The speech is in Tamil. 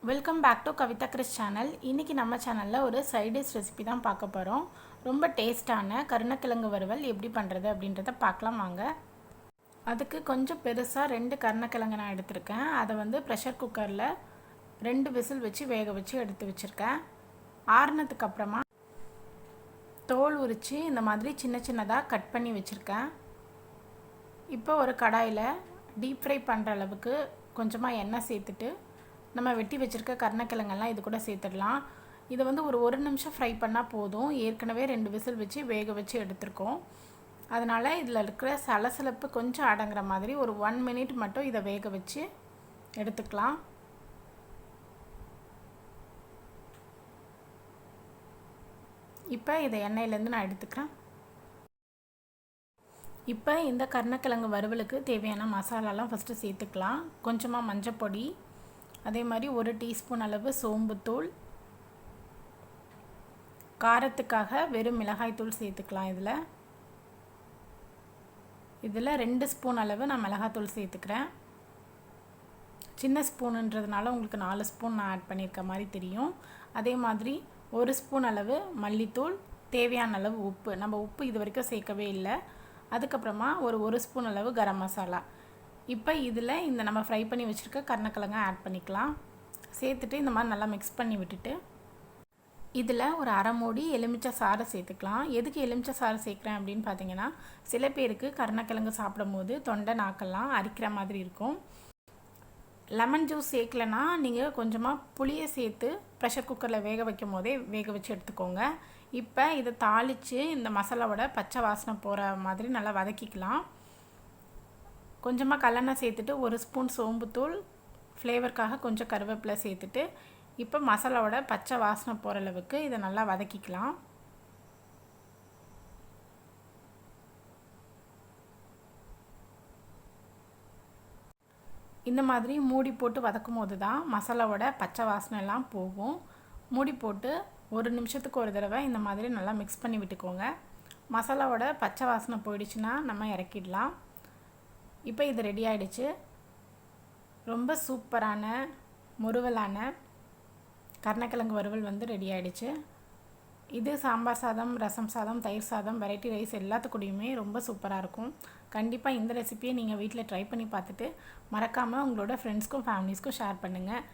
Welcome back to Kavitha Chris channel. இன்றைக்கி நம்ம சேனலில் ஒரு சைட் டிஷ் ரெசிபி தான் பார்க்க போகிறோம். ரொம்ப டேஸ்டான கருணக்கிழங்கு வறுவல் எப்படி பண்ணுறது அப்படின்றத பார்க்கலாம் வாங்க. அதுக்கு கொஞ்சம் பெருசாக 2 கருணக்கிழங்கு நான் எடுத்திருக்கேன். அதை ப்ரெஷர் குக்கரில் 2 விசில் வச்சு வேக வச்சு எடுத்து வச்சுருக்கேன். ஆறுனதுக்கு அப்புறமா தோல் உரித்து இந்த மாதிரி சின்ன சின்னதாக கட் பண்ணி வச்சுருக்கேன். இப்போ ஒரு கடாயில் டீப் ஃப்ரை பண்ணுற அளவுக்கு கொஞ்சமாக எண்ணெய் சேர்த்துட்டு நம்ம வெட்டி வச்சுருக்க கருணக்கிழங்கெல்லாம் இது கூட சேர்த்துடலாம். இதை ஒரு நிமிஷம் ஃப்ரை பண்ணால் போதும். ஏற்கனவே 2 விசில் வச்சு வேக வச்சு எடுத்துருக்கோம். அதனால் இதில் இருக்கிற சலசலப்பு கொஞ்சம் அடங்குற மாதிரி ஒரு 1 மினிட் மட்டும் இதை வேக வச்சு எடுத்துக்கலாம். இப்போ இதை எண்ணெயிலேருந்து நான் எடுத்துக்கிறேன். இப்போ இந்த கருணக்கிழங்கு வறுவலுக்கு தேவையான மசாலாலாம் ஃபஸ்ட்டு சேர்த்துக்கலாம். கொஞ்சமாக மஞ்சப்பொடி, அதே மாதிரி 1 டீஸ்பூன் அளவு சோம்புத்தூள், காரத்துக்காக வெறும் மிளகாய்த்தூள் சேர்த்துக்கலாம். இதில் 2 ஸ்பூன் அளவு நான் மிளகாய்த்தூள் சேர்த்துக்கிறேன். சின்ன ஸ்பூனுன்றதுனால உங்களுக்கு 4 ஸ்பூன் நான் ஆட் பண்ணியிருக்க மாதிரி தெரியும். அதே மாதிரி 1 ஸ்பூன் அளவு மல்லித்தூள், தேவையான அளவு உப்பு. நம்ம உப்பு இது வரைக்கும் சேர்க்கவே இல்லை. அதுக்கப்புறமா ஒரு ஸ்பூன் அளவு கரம் மசாலா. இப்போ இதில் இந்த நம்ம ஃப்ரை பண்ணி வச்சுருக்க கருணக்கிழங்க ஆட் பண்ணிக்கலாம். சேர்த்துட்டு இந்த மாதிரி நல்லா மிக்ஸ் பண்ணி விட்டுட்டு இதில் ஒரு அரை மூடி எலுமிச்சை சாறு சேர்த்துக்கலாம். எதுக்கு எலுமிச்சை சாறு சேர்க்குறேன் அப்படின்னு பார்த்தீங்கன்னா, சில பேருக்கு கருணக்கிழங்கு சாப்பிடும் போது தொண்டை நாக்கெல்லாம் அரிக்கிற மாதிரி இருக்கும். லெமன் ஜூஸ் சேர்க்கலைன்னா நீங்கள் கொஞ்சமாக புளியை சேர்த்து ப்ரெஷர் குக்கரில் வேக வைக்கும் போதே வேக வச்சு எடுத்துக்கோங்க. இப்போ இதை தாளித்து இந்த மசாலாவோட பச்சை வாசனை போகிற மாதிரி நல்லா வதக்கிக்கலாம். கொஞ்சமாக கல்லெண்ணெய் சேர்த்துட்டு 1 ஸ்பூன் சோம்புத்தூள், ஃப்ளேவருக்காக கொஞ்சம் கருவேப்பிலை சேர்த்துட்டு இப்போ மசாலாவோட பச்சை வாசனை போகிற அளவுக்கு இதை நல்லா வதக்கிக்கலாம். இந்த மாதிரி மூடி போட்டு வதக்கும் போது தான் மசாலாவோட பச்சை வாசனைலாம் போகும். மூடி போட்டு 1 நிமிஷத்துக்கு ஒரு தடவை இந்த மாதிரி நல்லா மிக்ஸ் பண்ணி விட்டுக்கோங்க. மசாலாவோட பச்சை வாசனை போயிடுச்சுன்னா நம்ம இறக்கிடலாம். இப்போ இது ரெடி ஆகிடுச்சு. ரொம்ப சூப்பரான முறுவலான கருணக்கிழங்கு வறுவல் ரெடி ஆகிடுச்சு. இது சாம்பார் சாதம், ரசம் சாதம், தயிர் சாதம், வெரைட்டி ரைஸ் எல்லாத்துக்கூடையுமே ரொம்ப சூப்பராக இருக்கும். கண்டிப்பாக இந்த ரெசிபியை நீங்கள் வீட்டில் ட்ரை பண்ணி பார்த்துட்டு மறக்காமல் உங்களோட ஃப்ரெண்ட்ஸ்க்கும் ஃபேமிலிஸ்க்கும் ஷேர் பண்ணுங்கள்.